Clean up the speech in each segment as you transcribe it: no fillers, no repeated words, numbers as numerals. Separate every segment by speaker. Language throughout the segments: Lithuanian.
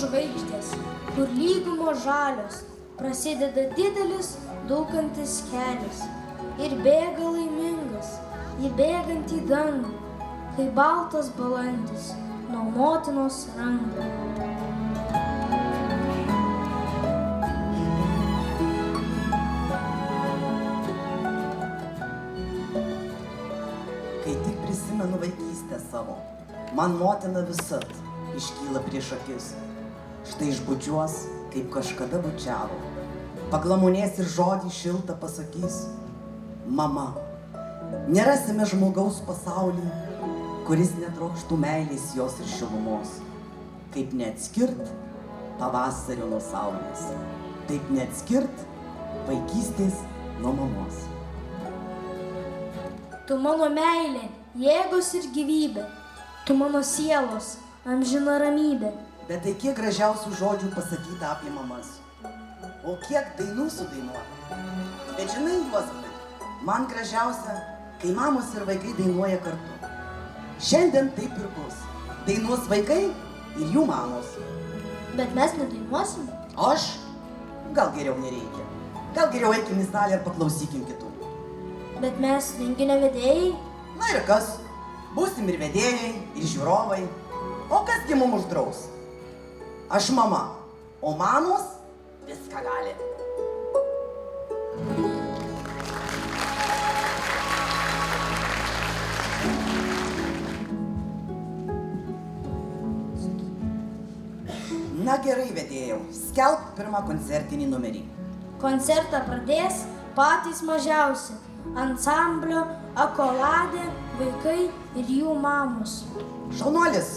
Speaker 1: žvaigždės, kur lygumos žalios, prasideda didelis, dulkantis kelias. Ir bėga laimingas, jį bėgant į dangų, kai baltas balandis nuo motinos rankų.
Speaker 2: Kai tik prisimenu vaikystę savo, man motina visad iškyla prieš akis. Štai išbučiuos, kaip kažkada bučiavo. Paglamonės ir žodį šiltą pasakys. Mama, nerasime žmogaus pasaulį, kuris netrokštų meilės jos ir šilumos. Kaip neatskirt pavasario nuo saulės, taip neatskirt vaikystės nuo mamos.
Speaker 1: Tu mano meilė, jėgos ir gyvybė, tu mano sielos, amžina ramybė.
Speaker 2: Bet tai kiek gražiausių žodžių pasakyta apie mamas. O kiek dainų sudainuota. Bet žinai, Juozapai, man gražiausia, kai mamos ir vaikai dainuoja kartu. Šiandien taip ir bus. Dainuos vaikai ir jų mamos.
Speaker 1: Bet mes nedainuosim.
Speaker 2: Aš? Gal geriau nereikia. Gal geriau eikim į salę ir paklausykim kitų.
Speaker 1: Bet mes renginio vedėjai.
Speaker 2: Na ir kas? Būsim ir vedėjai, ir žiūrovai. O kasgi mums uždraus? Aš mama, o mamos viską gali. Na gerai, vedėjau, skelbk pirmą koncertinį numerį.
Speaker 1: Koncertą pradės patys mažiausi. Ansamblio Akoladė, vaikai ir jų mamos.
Speaker 2: Šaunuolis.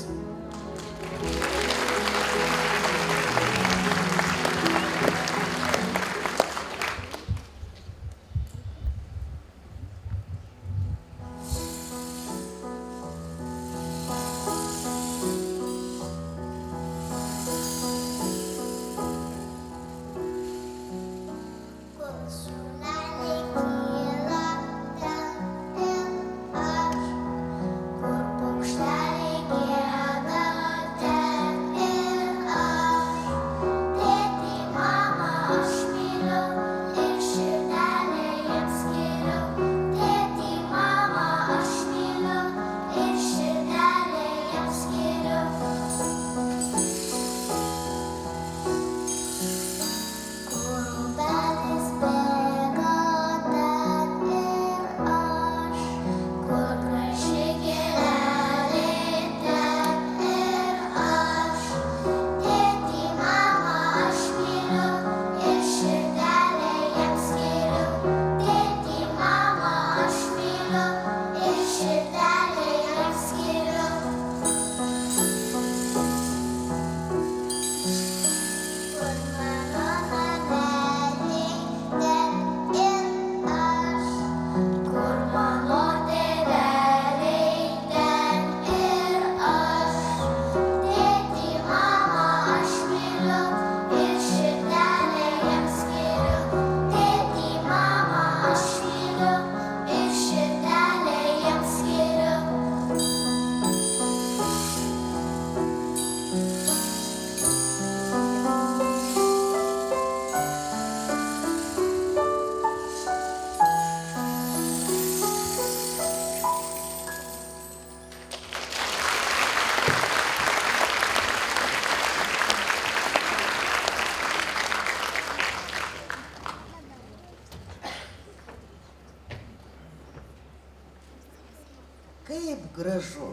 Speaker 2: Kaip gražu.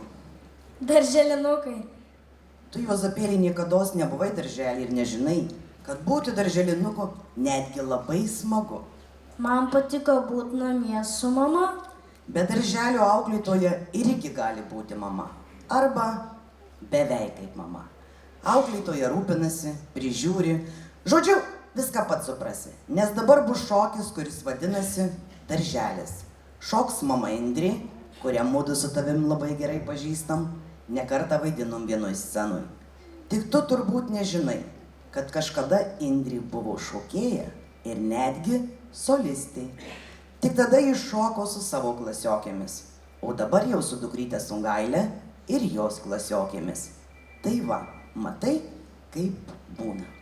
Speaker 1: Darželinukai.
Speaker 2: Tu, Juozapėlį, niekados nebuvai darželį ir nežinai, kad būti darželinuku netgi labai smagu.
Speaker 1: Man patiko būti namie su mama.
Speaker 2: Bet darželio auklėtoja irgi gali būti mama. Arba beveik kaip mama. Auklėtoja rūpinasi, prižiūri. Žodžiu, viską pats suprasi. Nes dabar bus šokis, kuris vadinasi darželis. Šoks mama Indrė, kurią mudu su tavim labai gerai pažįstam, ne kartą vaidinom vienoj scenoj. Tik tu turbūt nežinai, kad kažkada Indrė buvo šokėja ir netgi solistė. Tik tada jis šoko su savo klasiokėmis, o dabar jau su dukryte Sungaile ir jos klasiokėmis. Tai va, matai, kaip būna.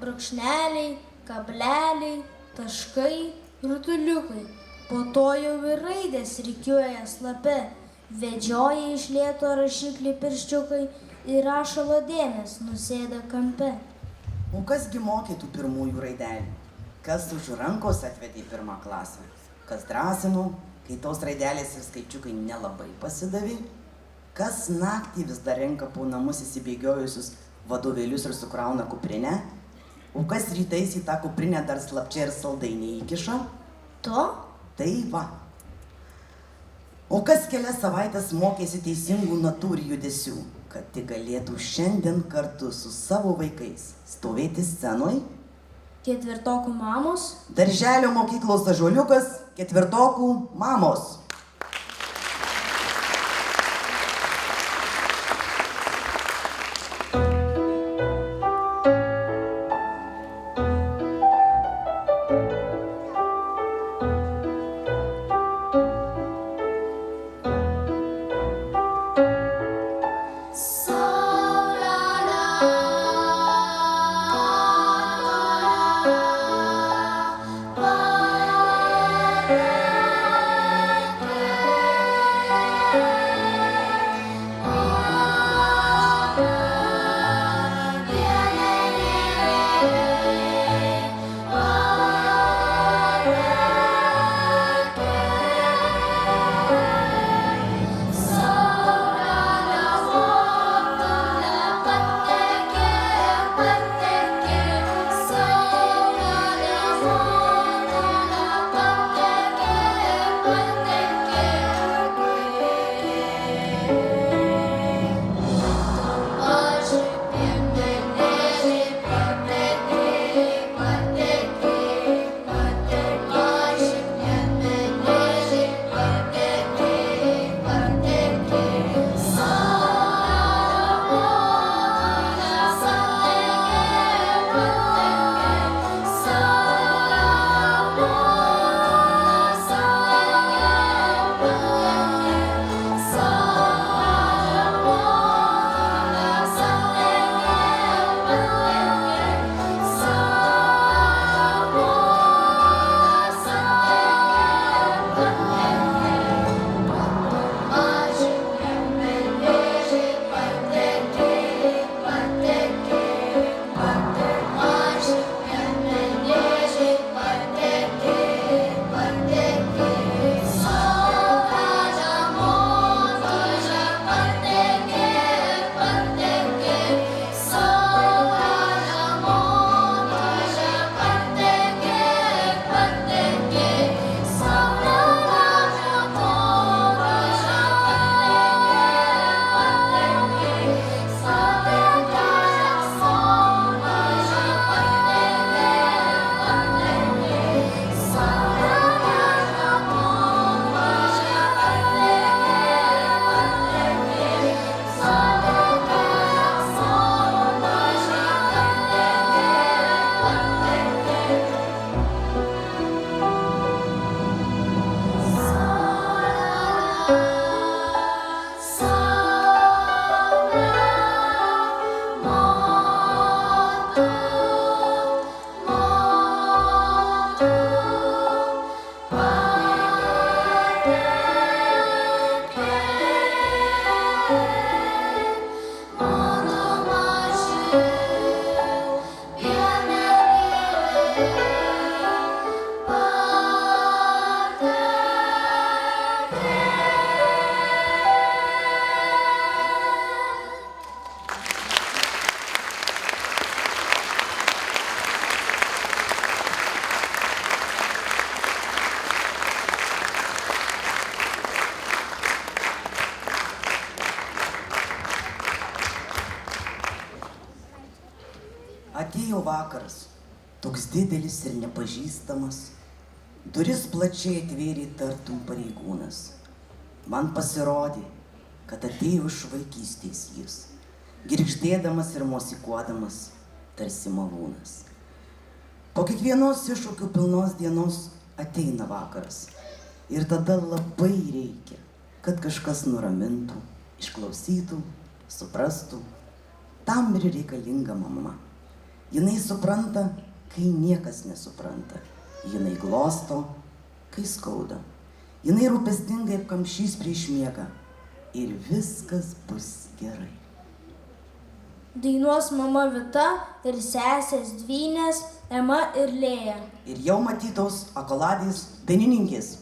Speaker 1: Brūkšneliai, kableliai, taškai, rutuliukai. Po to jau ir raidės rikiuoja slape. Vedžioja iš lėto rašiklį pirščiukai ir rašalo dėmės nusėda kampe.
Speaker 2: O kasgi mokytų pirmųjų raidelių? Kas už rankos atvedė į 1 klasę? Kas drąsino, kai tos raidelės ir skaičiukai nelabai pasidavė? Kas naktį vis dar renka po namus įsibėgiojusius vadovėlius ir sukrauna kuprinę? O kas rytais į tą kuprinę dar slapčia ir saldainį įkiša?
Speaker 1: Tu?
Speaker 2: Tai va. O kas kelias savaitės mokėsi teisingų natų ir judesių, kad tik galėtų šiandien kartu su savo vaikais stovėti scenoj?
Speaker 1: 4 mamos?
Speaker 2: Darželio mokyklos ąžuoliukas, 4 mamos. Atėjo vakaras, toks didelis ir nepažįstamas. Duris plačiai atvėrė tartum pareigūnas. Man pasirodė, kad atėjo iš vaikystės jis, girgždėdamas ir mosikuodamas, tarsi malūnas. Po kiekvienos iššūkių pilnos dienos ateina vakaras. Ir tada labai reikia, kad kažkas nuramintų, išklausytų, suprastų. Tam ir reikalinga mama. Jinai supranta, kai niekas nesupranta. Jinai glosto, kai skauda. Jinai rūpestingai apkamšys prieš miegą. Ir viskas bus gerai.
Speaker 1: Dainuos mama Vita ir sesės dvynės Ema ir Lėja.
Speaker 2: Ir jau matytos Akoladės dainininkės.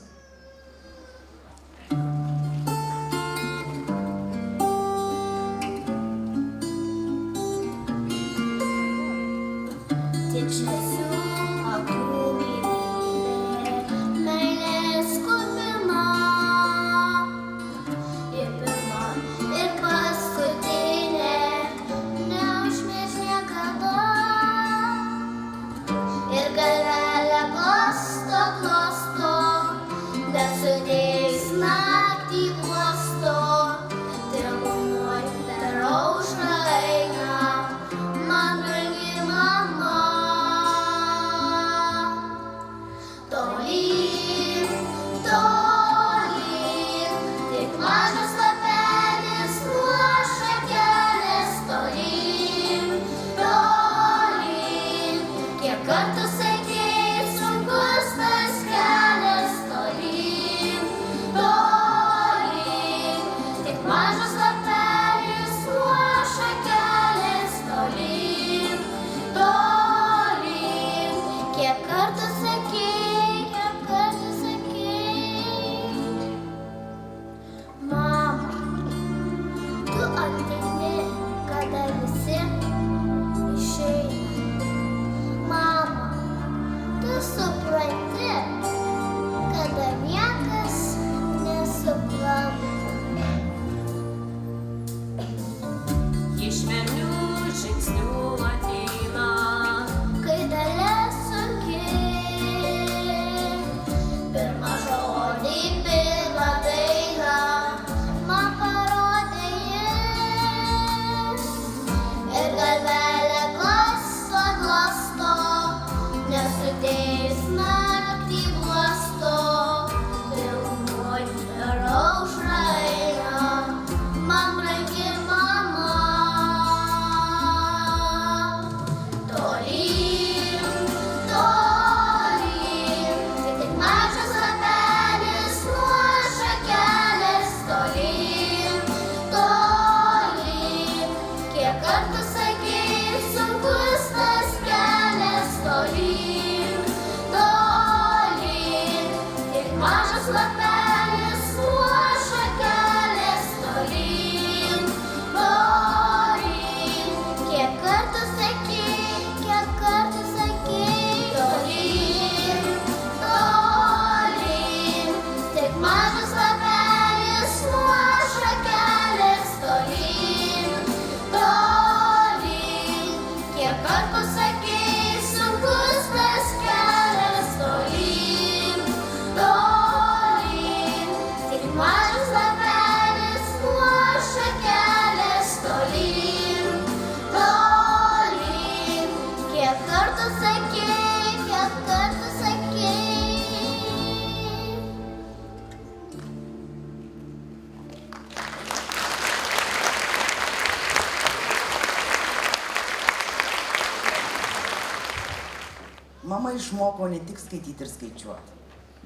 Speaker 2: Mama išmoko ne tik skaityti ir skaičiuoti.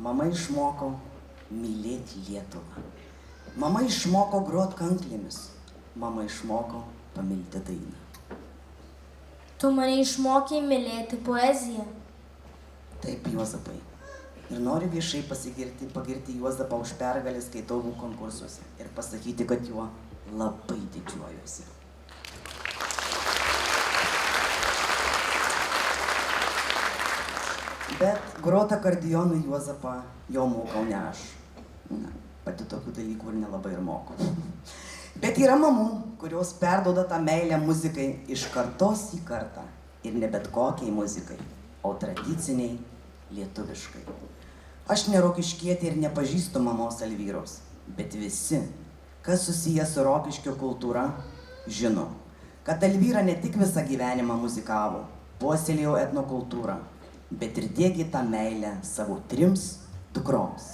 Speaker 2: Mama išmoko mylėti Lietuvą. Mama išmoko grot kanklėmis. Mama išmoko pamilti dainą.
Speaker 1: Tu mane išmokei mylėti poeziją.
Speaker 2: Taip, Juozapai. Ir noriu viešai pagirti Juozapą už pergalę skaitovų konkursuose ir pasakyti, kad juo labai didžiuojuosi. Bet grot akordeonu Juozapą jo mokau ne aš. Na, pati tokių dalykų ir nelabai ir moku. Bet yra mamų, kurios perduoda tą meilę muzikai iš kartos į kartą. Ir ne bet kokiai muzikai, o tradiciniai lietuviškai. Aš ne rokiškietė ir nepažįstu mamos Elvyros, bet visi, kas susiję su rokiškio kultūra, žino, kad Elvyra ne tik visą gyvenimą muzikavo, puoselėjo etnokultūrą, bet ir diegė tą meilę savo 3 dukroms.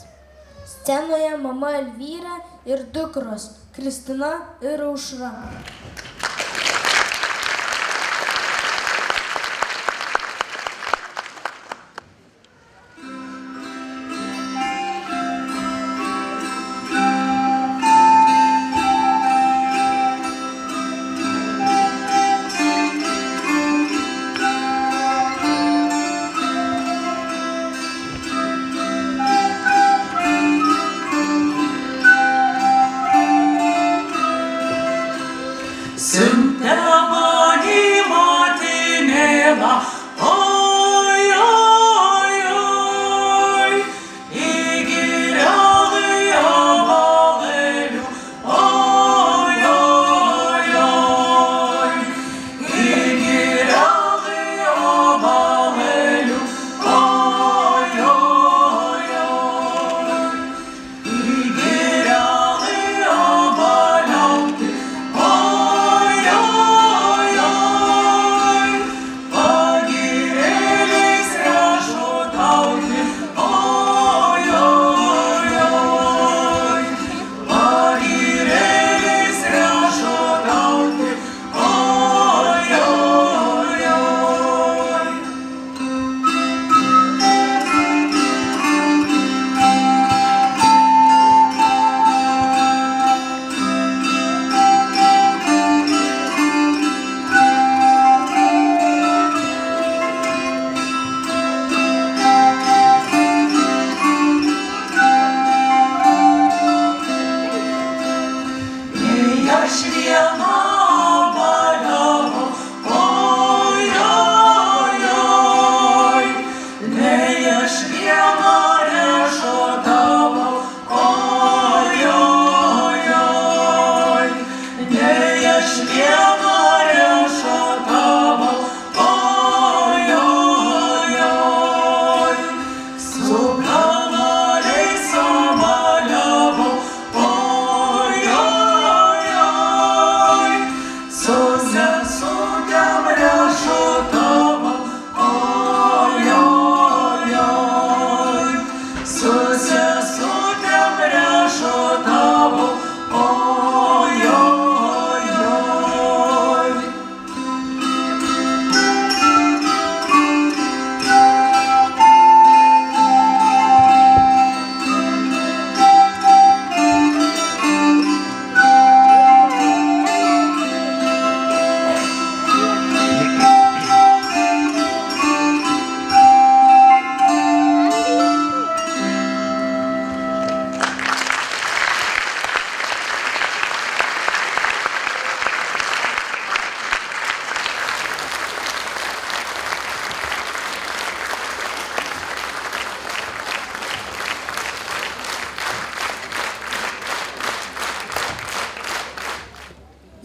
Speaker 1: Scenoje mama Elvyra ir dukros Kristina ir Aušra.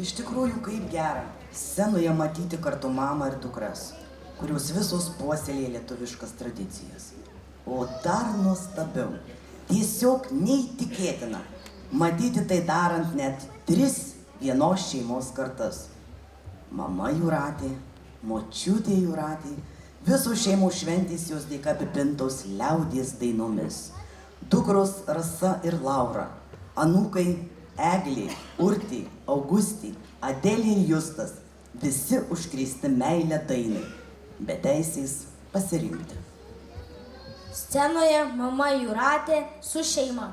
Speaker 2: Iš tikrųjų, kaip gera scenoje matyti kartu mamą ir dukras, kurios visos puoselėja lietuviškas tradicijas. O dar nuostabiau, tiesiog neįtikėtina, matyti tai darant net 3 vienos šeimos kartas. Mama Jūratė, močiutė Jūratė, visos šeimos šventės jos dėka apipintos liaudies dainomis. Dukros Rasa ir Laura, anūkai Eglė, Urtė, Augustė, Adelė ir Justas, visi užkrėsti meilę dainai, be teisės pasirinkti.
Speaker 1: Scenoje mama Jūratė su šeima.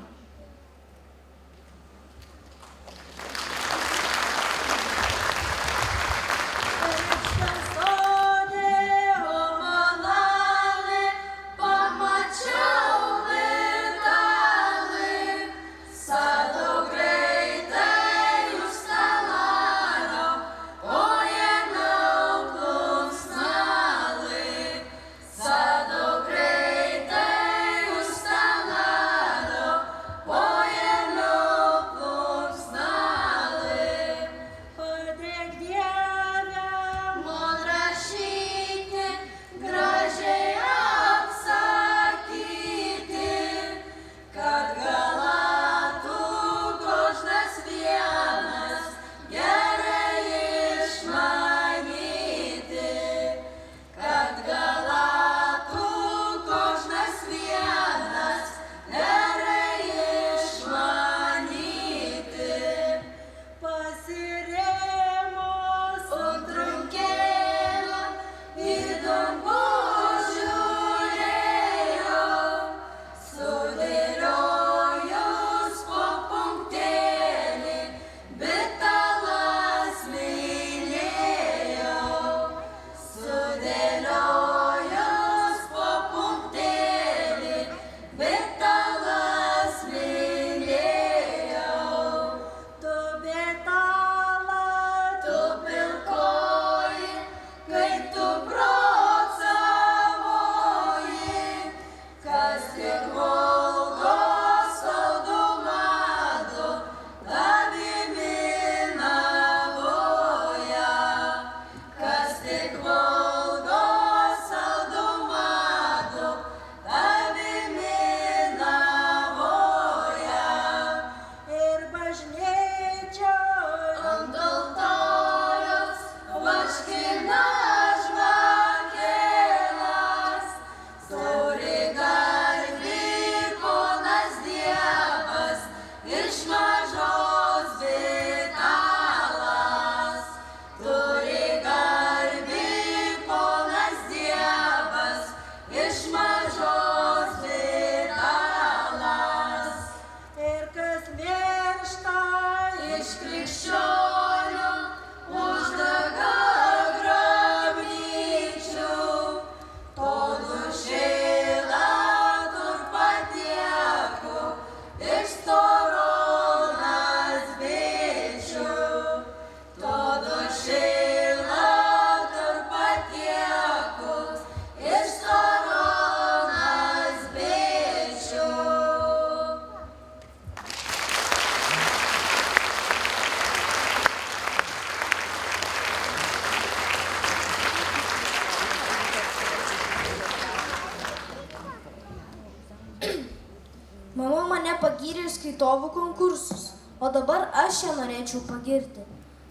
Speaker 1: pagyrė skaitovų konkursus, o dabar aš ją norėčiau pagirti.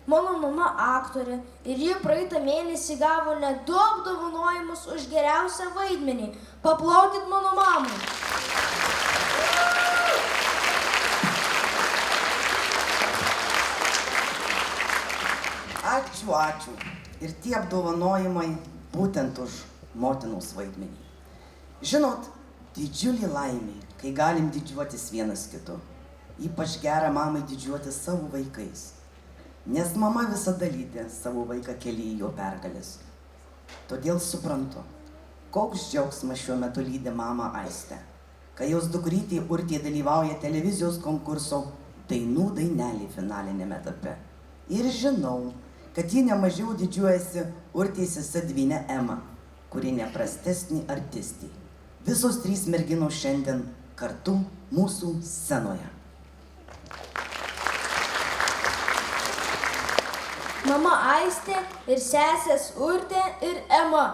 Speaker 1: Mano mama aktorė ir ji praeitą mėnesį gavo net 2 apdovanojimus už geriausią vaidmenį. Paplaukit mano mamai.
Speaker 2: Ačiū. Ir tie apdovanojimai būtent už motinos vaidmenį. Žinot, didžiulė laimė, kai galim didžiuotis vienas kitu. Ypač gera mamai didžiuotis savo vaikais. Nes mama visada lydė savo vaiką kelyje jo pergalės. Todėl suprantu, koks džiaugsmas šiuo metu lydi mamą Aistę, kai jos dukrytė Urtė dalyvauja televizijos konkurso Dainų dainelė finalinėme etape. Ir žinau, kad ji nemažiau didžiuojasi Urtės sese dvynė Ema, kuri neprastesnė artistė. Visos 3 merginos šiandien kartu mūsų scenoje.
Speaker 1: Mama Aistė ir sesės Urtė ir Ema.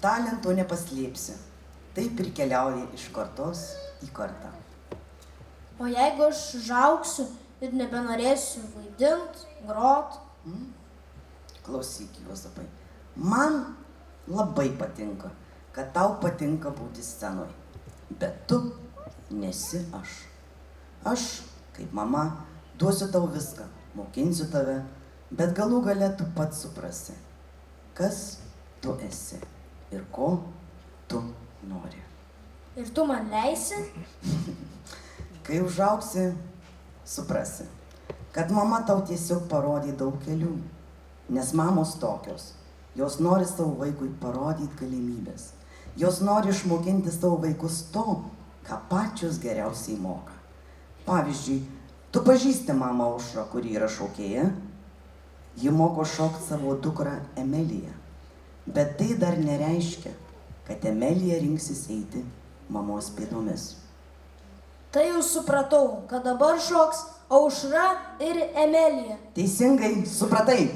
Speaker 2: Talento nepaslėpsi. Taip ir keliauja iš kartos į kartą.
Speaker 1: O jeigu aš užaugsiu ir nebenorėsiu vaidint, grot?
Speaker 2: Klausyk, Juozapai, man labai patinka, kad tau patinka būti scenoje. Bet tu nesi aš. Aš, kaip mama, duosiu tau viską, mokinsiu tave, bet galų gale tu pats suprasi, kas tu esi ir ko tu nori.
Speaker 1: Ir tu man leisi?
Speaker 2: Kai užaugsi, suprasi, kad mama tau tiesiog parodė daug kelių, nes mamos tokios. Jos nori savo vaikui parodyti galimybės. Jos nori išmokinti savo vaikus to, ką pačios geriausiai moka. Pavyzdžiui, tu pažįsti mamą Aušrą, kuri yra šokėja. Ji moko šokti savo dukrą Emeliją. Bet tai dar nereiškia, kad Emelija rinksis eiti mamos pėdomis.
Speaker 1: Tai jau supratau, kad dabar šoks Aušra ir Emelija.
Speaker 2: Teisingai supratai.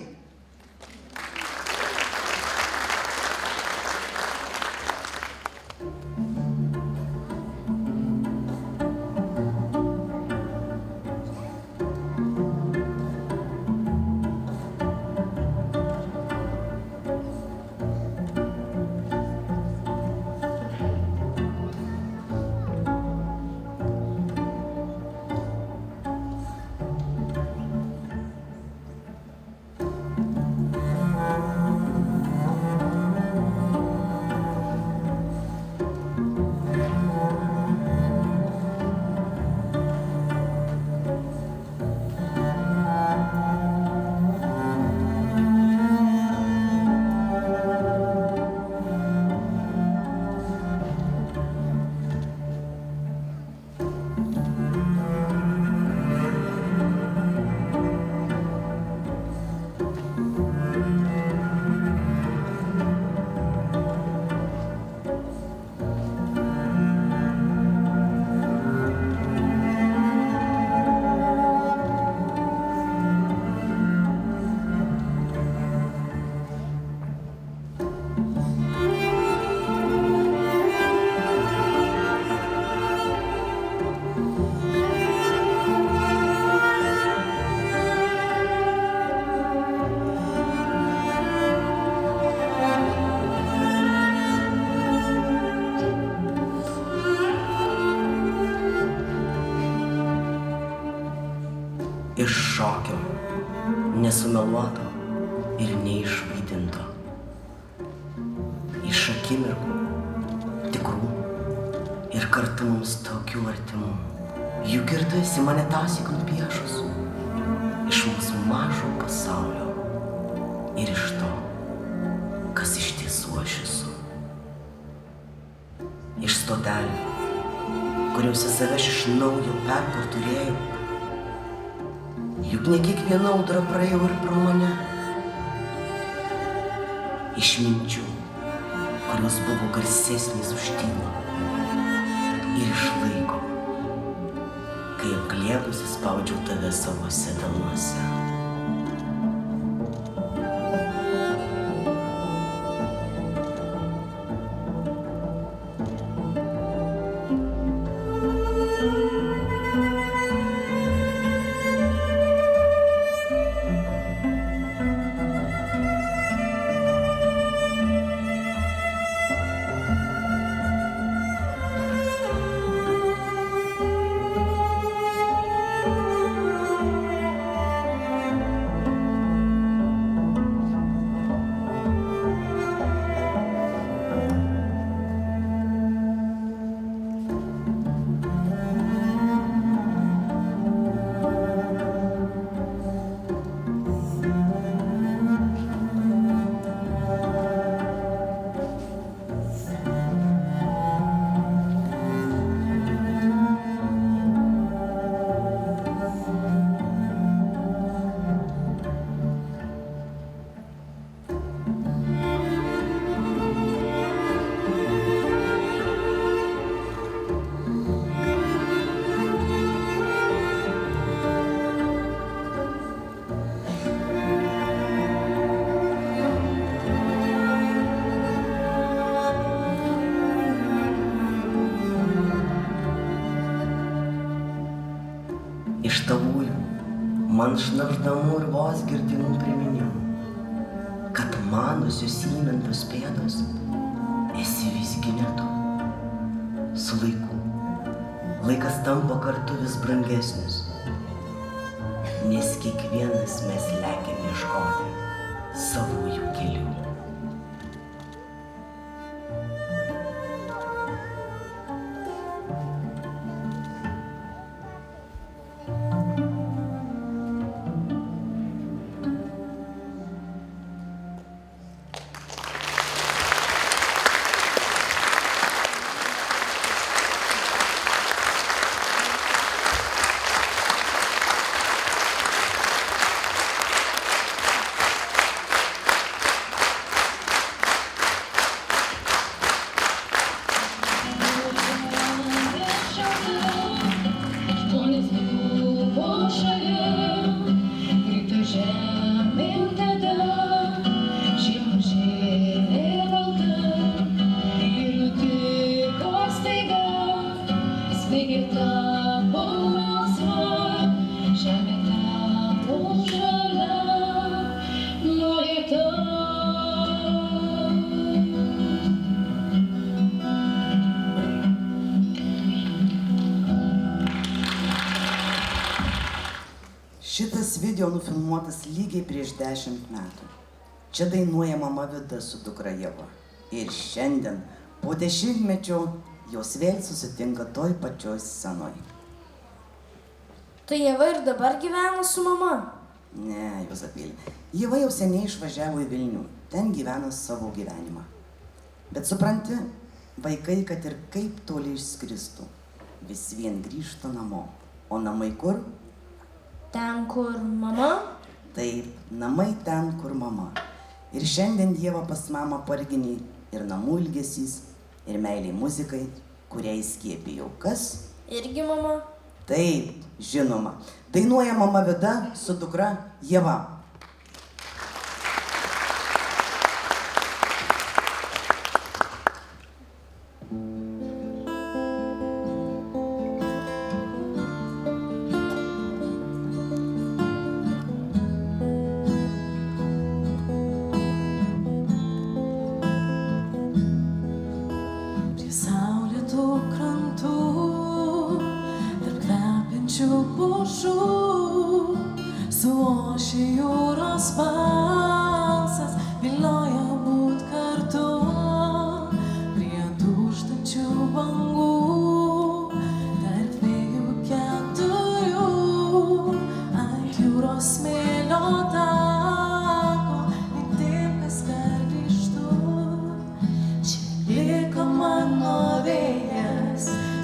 Speaker 2: Iš šokio, nesumeluoto ir neišvaidinto. Iš akimirkų, tikrų ir kartu mums tokių artimų. Juk ir tu esi mane tąsyk nupiešus. Iš mūsų mažo pasaulio ir iš to, kas iš tiesų aš esu. Iš stotelių, kuriuose save aš iš naujo perkur turėjau. Juk ne kiekviena audra praėjo ir pro mane. Iš minčių, kurios buvo garsesnės už tylą. Ir iš laiko, kai apglėbusi spaudžiau tave savose delnuose. Iš tavųjų, man šnabždamų ir vos girdimų priminimų, kad manosios įmintos pėdos esi visgi ne tu. Su laiku. Laikas tampa kartu vis brangesnis. Nes kiekvienas mes lekiam ieškoti savųjų kelių. Šitas video nufilmuotas lygiai prieš 10 metų. Čia dainuoja mama Vida su dukra Ieva. Ir šiandien, po 10-mečio, jos vėl susitinka toj pačioj scenoj.
Speaker 1: Tai Ieva ir dabar gyvena su mama?
Speaker 2: Ne, Juozapėli. Ieva jau seniai išvažiavo į Vilnių. Ten gyvena savo gyvenimą. Bet supranti, vaikai, kad ir kaip toli išskristų, vis vien grįžta namo. O namai kur?
Speaker 1: Ten, kur mama?
Speaker 2: Taip, namai ten, kur mama. Ir šiandien Ieva pas mamą parginiai ir namų ilgesys, ir meiliai muzikai, kurią įskiepijau. Kas?
Speaker 1: Irgi mama?
Speaker 2: Taip, žinoma. Dainuoja mama Vida su dukra Ieva.
Speaker 3: Suošė jūros balsas, vilioja būt kartu prie dūžtančių bangų, tarp vėjų keturių, ant jūros smėlio tako, lyg kas grįžtų. Čia liko mano vėjas,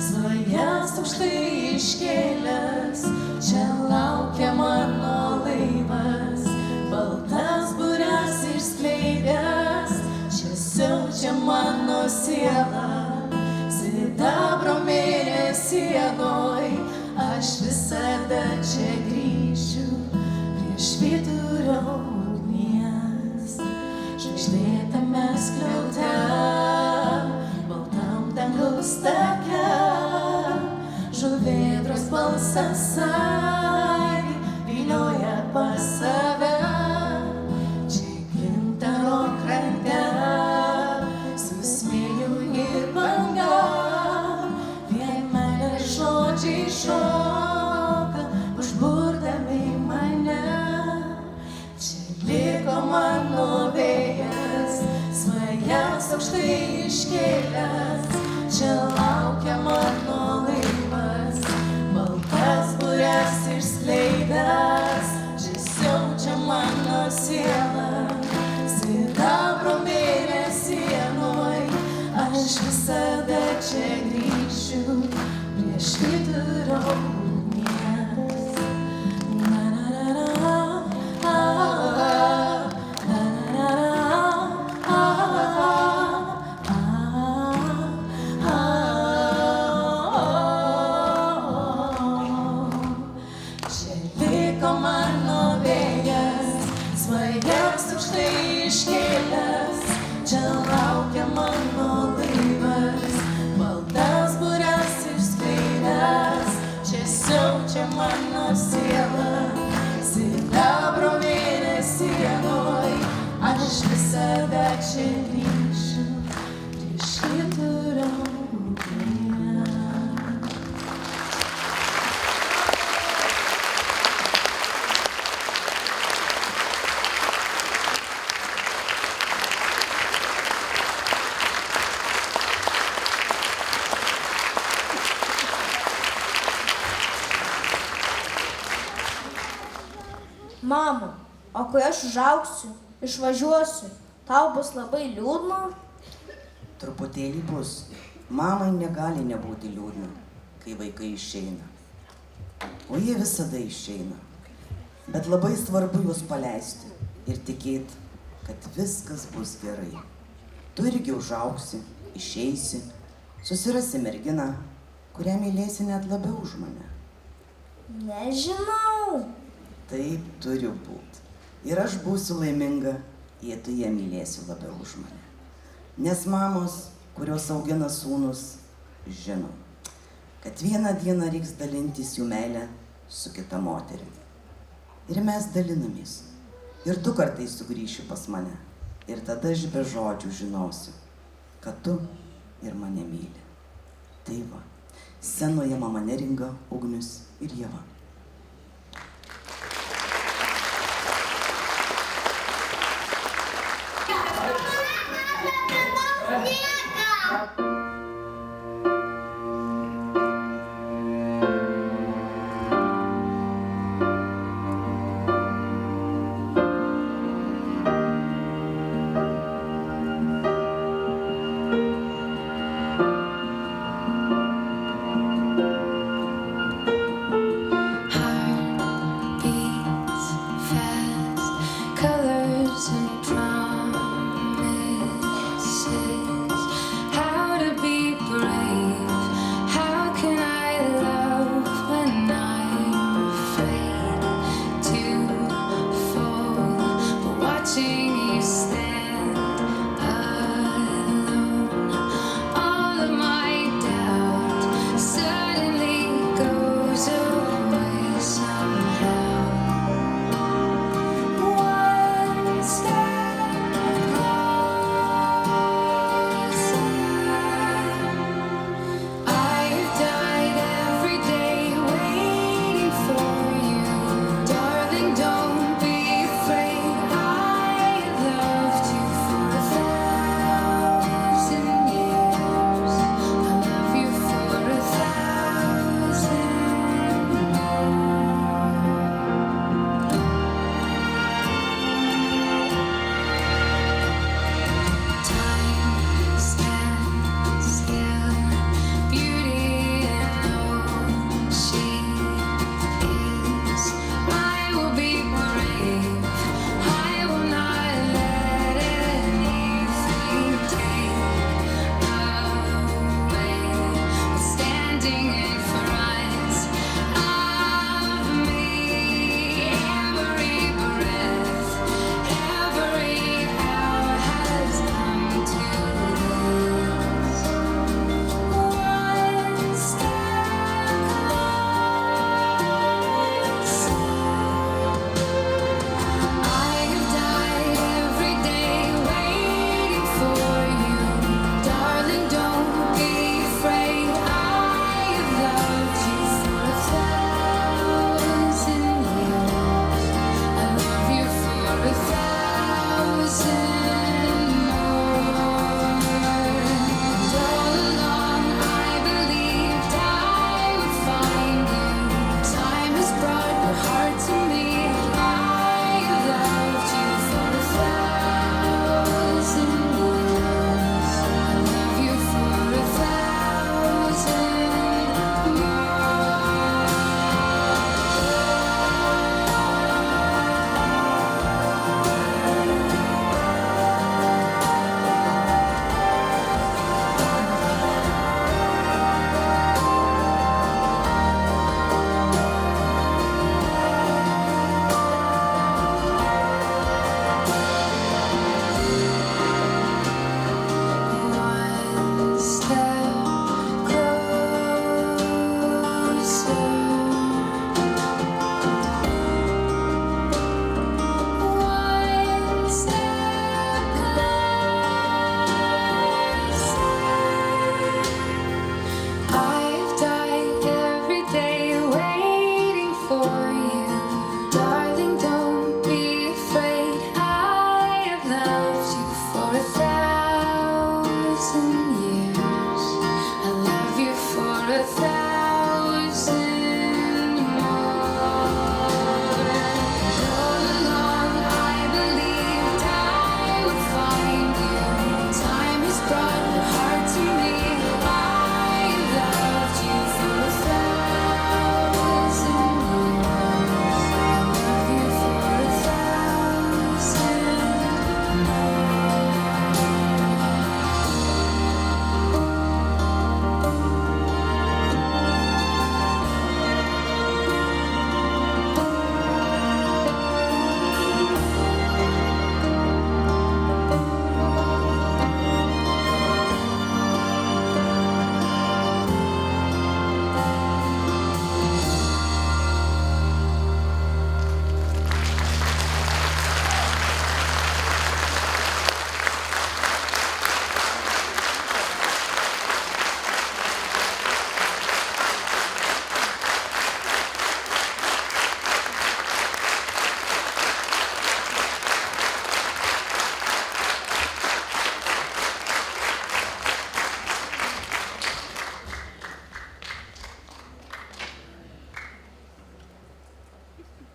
Speaker 3: svajas aukštai iškėlęs, čia laukia mano laivas, baltas bures išskleidęs, čia siaučia mano siela, sidabro mėnesienoj, aš visada čia grįšiu prie švyturio ugnies, žvaigždėtame skliaute, baltam dangaus take, žuvėdros balsas aidi, vilioja pas save. Čia gintaro krante, susmėliu ir banga, vien meilės žodžiai šoka, užburdami mane. Čia liko mano vėjas, svajas aukštai iškėlęs, čia laukia mano laivas, baltas bures išskleidęs, čia siaučia mano siela, sidabro mėnesienoj, aš visada čia grįšiu prie švyturio ugnies. Čia laukia mano laivas, baltas bures išskleidęs, čia siaučia mano siela, sidabro mėnesienoj, aš visada čia grįšiu prie
Speaker 1: Mama, o kai aš užaugsiu, išvažiuosiu, tau bus labai liūdna?
Speaker 2: Truputėlį bus. Mamai negali nebūti liūdna, kai vaikai išeina. O jie visada išeina. Bet labai svarbu juos paleisti ir tikėti, kad viskas bus gerai. Tu irgi užaugsi, išeisi, susirasi merginą, kurią mylėsi net labiau už mane.
Speaker 1: Nežinau.
Speaker 2: Taip turi būti. Ir aš būsiu laiminga, jei tu ją mylėsi labiau už mane. Nes mamos, kurios augina sūnus, žino, kad vieną dieną reiks dalintis jų meilę su kita moterim. Ir mes dalinamės. Ir tu kartais sugrįši pas mane. Ir tada aš be žodžių žinosiu, kad tu ir mane myli. Tai va, scenoje mama Neringa, Ugnius ir Ieva.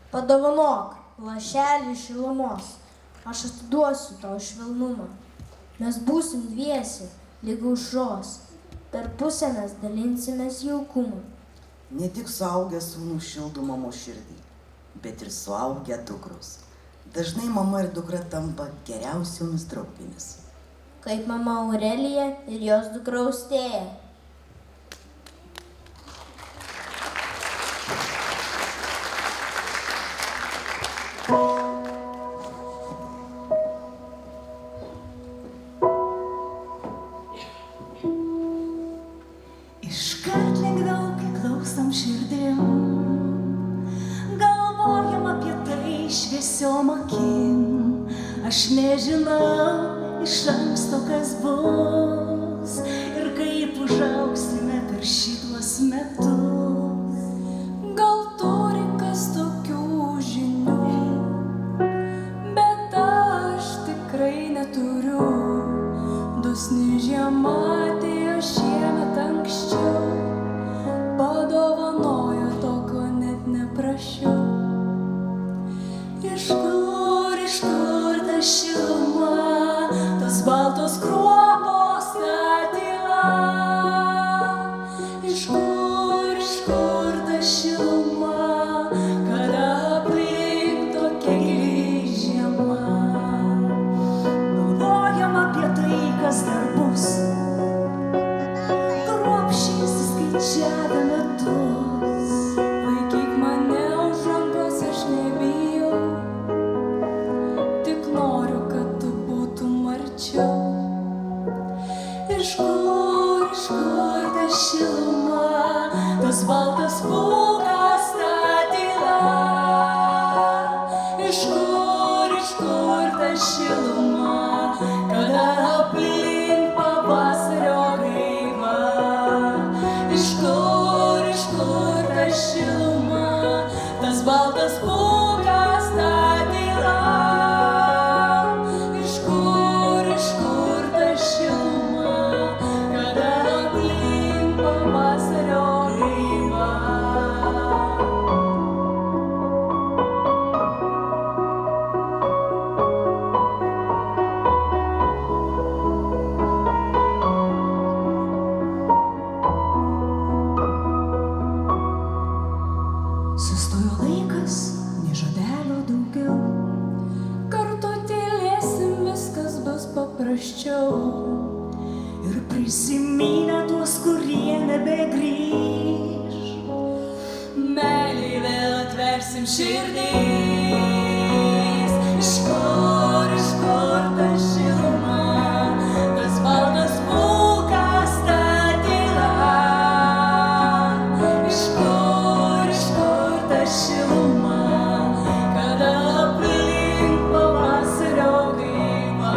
Speaker 1: Padovanok lašelį šilumos, aš atiduosiu tau švelnumą. Mes būsim dviesi, lyg aušros, per pusę mes dalinsimės jaukumą.
Speaker 2: Ne tik suaugę sūnų šildo mamos širdį, bet ir suaugę dukros. Dažnai mama ir dukra tampa geriausiomis draugėmis.
Speaker 1: Kaip mama Aurelija ir jos dukra Austėja.
Speaker 3: Iškart lengviau, kai klausom širdim, galvojam apie tai šviesiom akim. Aš nežinau iš anksto, kas bus ir kaip užaugsime per šituos metus. Gal turi kas tokių žinių, bet aš tikrai neturiu. Dosni žiema atėjo šiemet anksčiau, padovanojo to, ko net neprašiau. Iš kur ta šiluma, tos baltos kruopos, ta tyla? Iš kur ta šiluma, kada aplink tokia gili žiema? Galvojam apie tai, kas dar bus, kruopščiai suskaičiavę metus. Laikyk mane už rankos, aš nebijau, tik noriu, kad tu būtum arčiau. Iš kur ta šiluma, tos baltas pūkas, ta tyla? Iš kur ta šiluma, kada aplink pavasario gaiva? Iš kur ta šiluma, tas baltas pūkas, ta tyla? Iš kur ta šiluma, kada aplink pavasario gaiva? Sustojo laikas, nė žodelio daugiau. Kartu tylėsim, viskas bus paprasčiau. Ir prisiminę tuos, kurie nebegrįš, meilei vėl atversim širdis. Iš kur ta šiluma, tas baltas pūkas, ta tyla? Iš kur ta šiluma, kada aplink pavasario gaiva?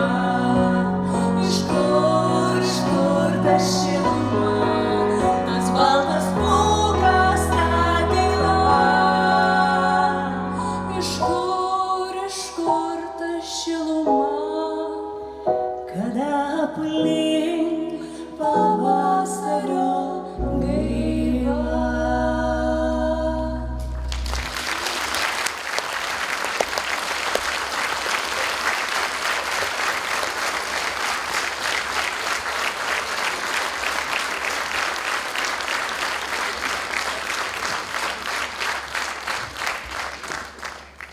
Speaker 3: Iš kur ta šiluma, tas baltas pūkas, ta tyla? Iš kur ta šiluma, kada aplink pavasario gaiva?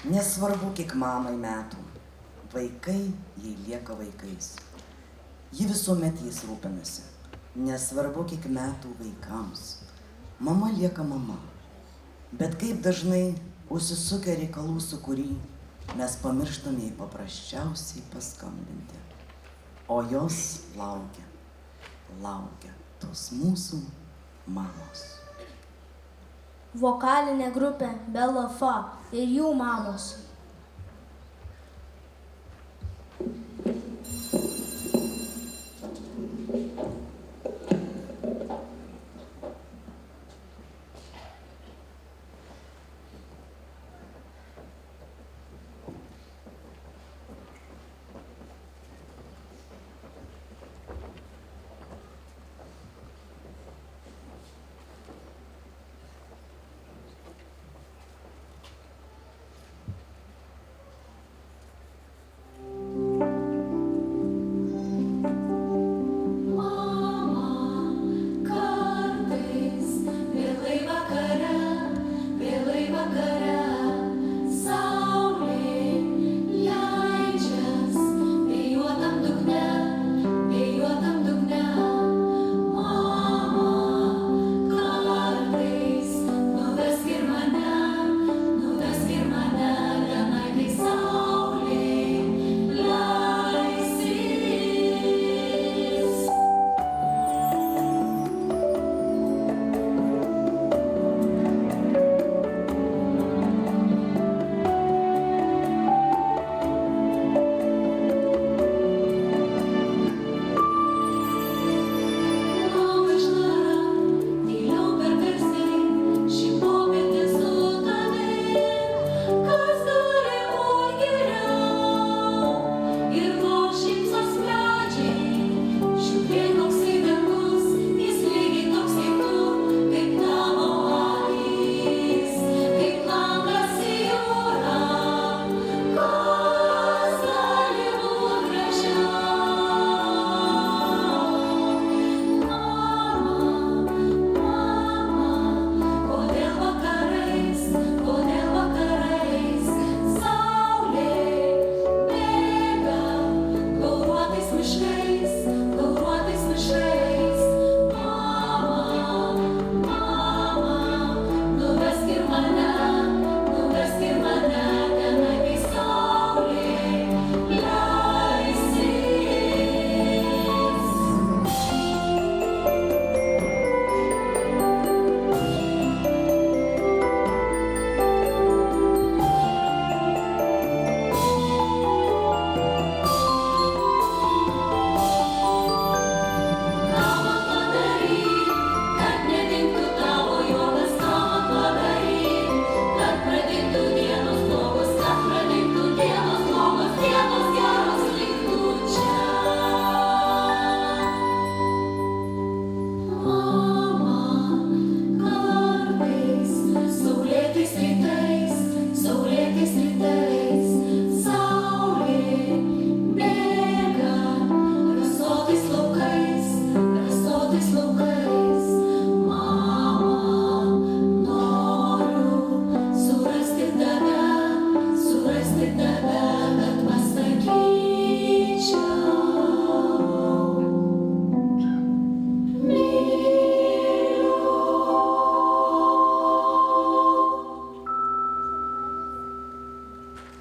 Speaker 2: Nesvarbu, kiek mamai metų, vaikai jai lieka vaikais. Ji visuomet jais rūpinasi. Nesvarbu, kiek metų vaikams. Mama lieka mama. Bet kaip dažnai užsisukę reikalų sukūry, mes pamirštam jai paprasčiausiai paskambinti. O jos laukia tos mūsų mamos.
Speaker 1: Vokalinė grupė Bela Fa ir jų mamos.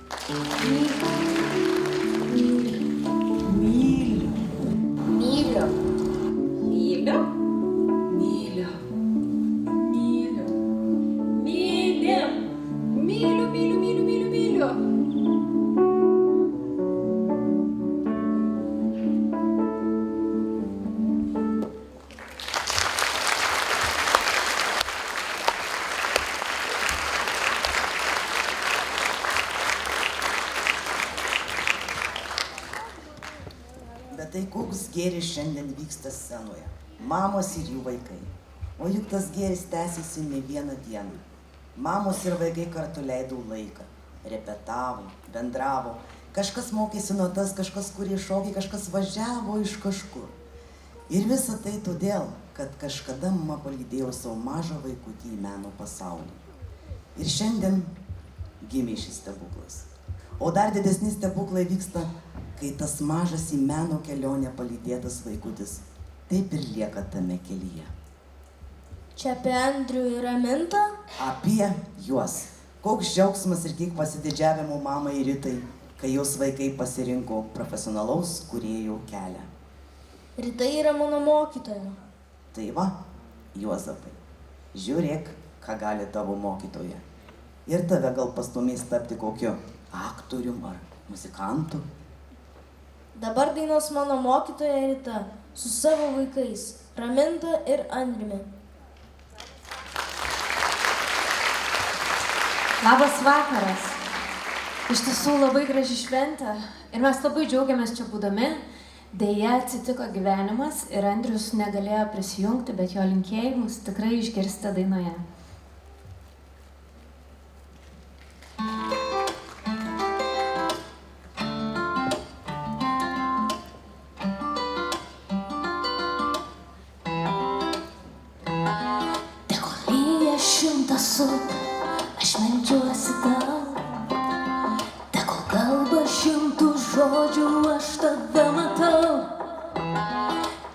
Speaker 3: Myliu.
Speaker 1: Myliu.
Speaker 3: Myliu. Myliu. Myliu. Myliu. Myliu, myliu, myliu, myliu, myliu.
Speaker 2: Bet tai koks gėris šiandien vyksta scenoje. Mamos ir jų vaikai. O juk tas gėris tęsiasi ne vieną dieną. Mamos ir vaikai kartu leido laiką. Repetavo, bendravo. Kažkas mokėsi notas, kažkas kūrė šokį, kažkas važiavo iš kažkur. Ir visa tai todėl, kad kažkada mama palydėjo savo mažą vaikutį į meno pasaulį. Ir šiandien gimė šis stebuklas. O dar didesni stebuklai vyksta, kai tas mažas į meno kelionę palydėtas vaikutis taip ir lieka tame kelyje.
Speaker 1: Čia apie Andrių ir Ramintą?
Speaker 2: Apie juos. Koks džiaugsmas ir kiek pasididžiavimo mamai ir Ritai, kai jos vaikai pasirinko profesionalaus kūrėjo kelią.
Speaker 1: Rita yra mano mokytoja.
Speaker 2: Tai va, Juozapai, žiūrėk, ką gali tavo mokytoja. Ir tave gal pastumės tapti kokiu aktorium ar muzikantu.
Speaker 1: Dabar dainuos mano mokytoja Rita su savo vaikais Raminta ir Andriumi.
Speaker 4: Labas vakaras. Iš tiesų labai graži šventė ir mes labai džiaugiamės čia būdami. Deja, atsitiko gyvenimas ir Andrius negalėjo prisijungti, bet jo linkėjimus tikrai išgirsite dainoje.
Speaker 3: Tegul lyja 100 upė, aš meldžiuosi tau. Tegul kalba 100 žodžių, aš tave matau.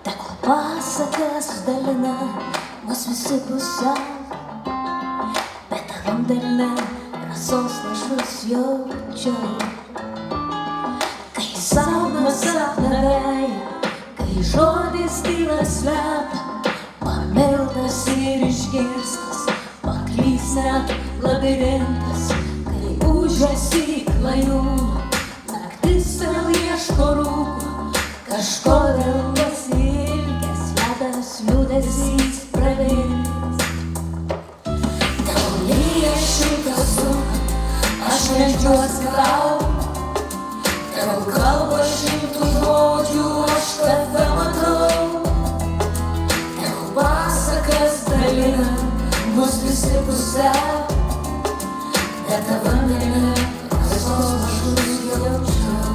Speaker 3: Tegul pasakas dalina mus visi pusiau, bet tavam delne rasos lašus jaučiau. Kai sapnas sapną veja, kai žodis tyla slepia, pamiltas ir išgirstas, paklys net labirintas, kai užėsi klajūno, naktis vėl ieško rūko, kažkodėl pasiilgęs, ledas liūdesys pravirkęs. Tau lyja 100 upė, aš meldžiuosi tau. Tau kalba 100 žodžių, aš tave matau. Tau pasakas dalina mus visi pusiau, bet tavam delne rasos lašus jaučiau.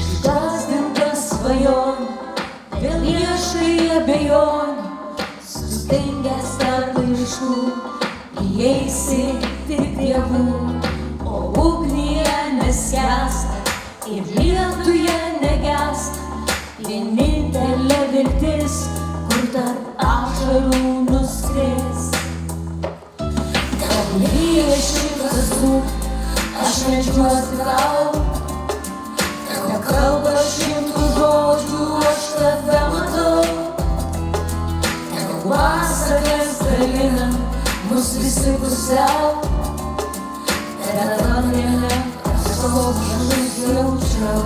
Speaker 3: Išgąsdintas svajonių, vėl ieškai abejonių, sustingęs tarp laiškų, įeisi tik dievų, o ugnyje neskęsta ir lietuje negęsta vienintelė viltis, kur tarp ašarų nuskris. Tau lyja 100 upė, aš meldžiuosi tau. Tau kalba 100 žodžių, aš tave matau. Tau pasakas dalina mus visi pusiau, bet tavam delne rasos lašus jaučiau.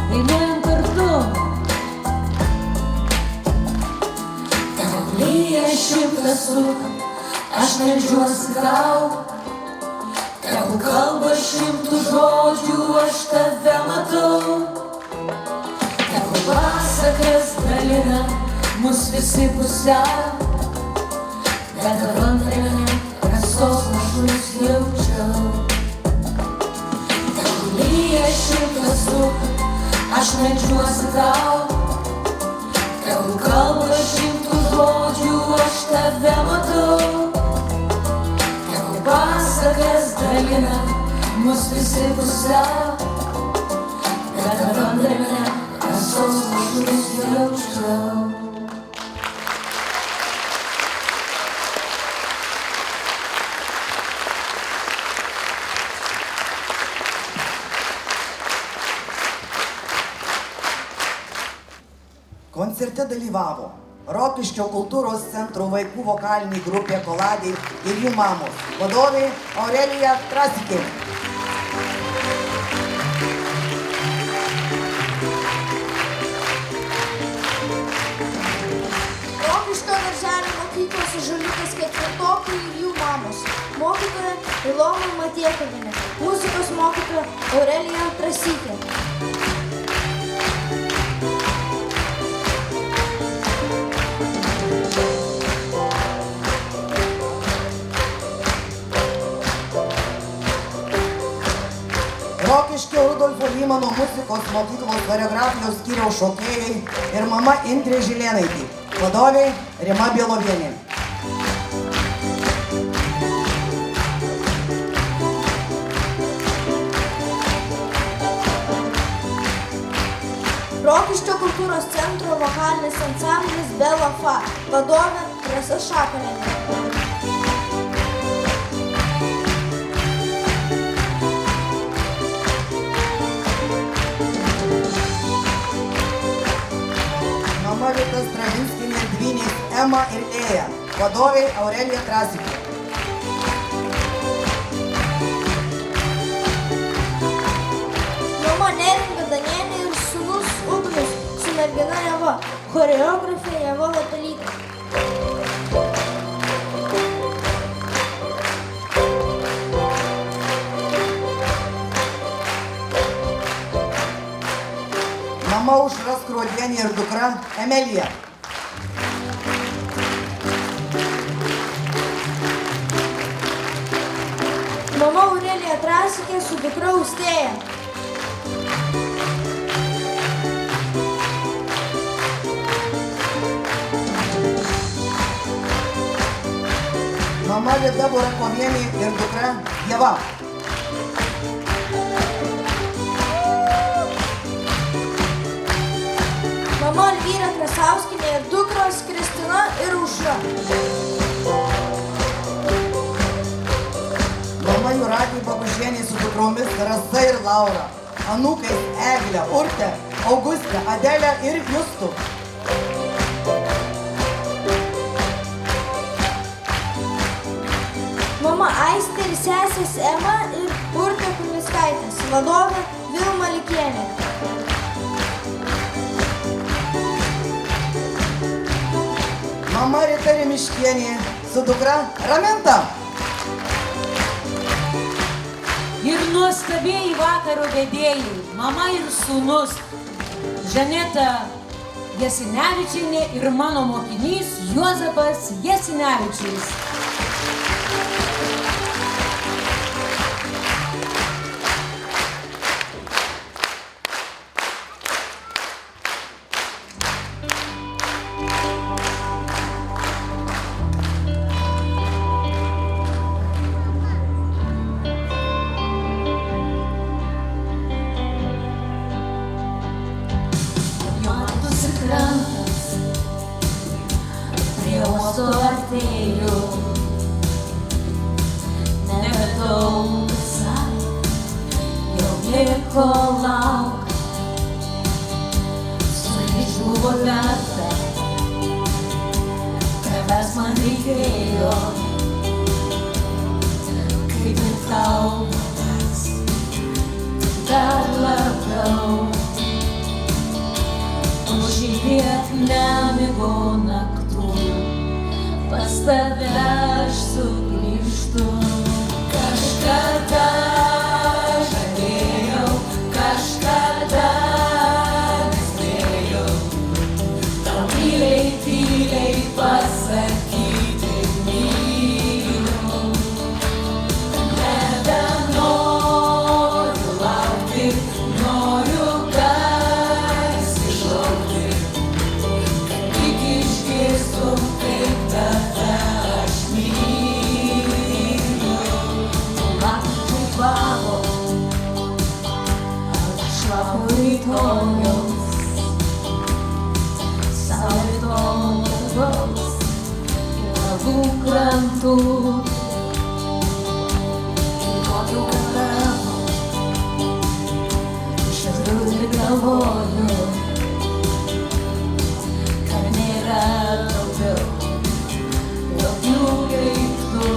Speaker 3: Dainuojam kartu. Tau lyja 100 upė, aš meldžiuosi tau. Tau kalba 100 žodžių, aš tave matau. Tau pasakas dalina mus visi pusiau, bet tavam delne rasos lašus jaučiau. Tau lyja 100 upė, aš meldžiuosi tau. Tau kalba 100 žodžių, žodžių aš tave matau, tavo pasakas dalina mus visi pusiau, bet atrandame kasos kažkuris jaučiau.
Speaker 2: Koncerte dalyvavo Rokiškio kultūros centro vaikų vokalinė grupė Koladė ir jų mamos, vadovė Aurelija Trasikė.
Speaker 1: Rokiškio darželio mokyklos Ąžuoliukas ketvirtokai ir jų mamos, mokytoja Ilona Matiekavienė, muzikos mokytoja Aurelija Trasikė.
Speaker 2: Rokiškio Rudolfo Lymano muzikos mokyklos choreografijos skyriaus šokėjai ir mama Indrė Žilėnaitė, vadovė Rima Bielovienė.
Speaker 1: Rokiškio kultūros centro vokalinis ansamblis Bela Fa, vadovė Rasa Šakalienė.
Speaker 2: Mama Vita Stravinskienė dvynės Ema ir Ėja, vadovė Aurelija Trasikė.
Speaker 1: Mama Neringa Danienė ir sūnus Ugnius su mergina Eva, choreografė Eva Lapelytė.
Speaker 2: Mama Aušra Skruodienė ir dukra Emelija.
Speaker 1: Mama Aurelija Trasikė su dukra Austėja.
Speaker 2: Mama Vida Burakovienė ir dukra Ieva.
Speaker 1: Mama Elvyra Krasauskinė ir dukros Kristina ir Aušra.
Speaker 2: Mama Jūratė Babužienė su dukromis Rasa ir Laura. Anūkai Eglė, Urtė, Augustė, Adelė ir Justu.
Speaker 1: Mama Aistė ir sesės Ema ir Urtė Kumiskaitės, vadovė Vilma Likienė.
Speaker 2: Mama Rita Rimiškienė su dukra Raminta.
Speaker 3: Ir nuostabieji vakaro vedėjai, mama ir sūnus Žaneta Jasinevičienė ir mano mokinys Juozapas Jasinevičius. Prie uosto artėju, nebedaug visai, jau liko lauk. Sugrįžuvo verta, tavęs man reikėjo, kaip ir tau pats, dar labiau. Šitiek nemigo naktų, pas tave aš sugrįžtu. Kažkada žadėjau, kažkada nespėjau tau tyliai, tyliai pasakyti myliu. Nebenoriu laukti, noriu išgirstu krantų. Nuotrauka tavo, žiūriu ir galvoju, kad nėra daugiau tokių kaip tu.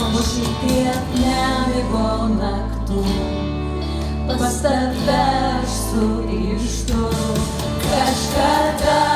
Speaker 3: Po šitiek nemigo naktų pas tave aš sugrįžtu. Kažkada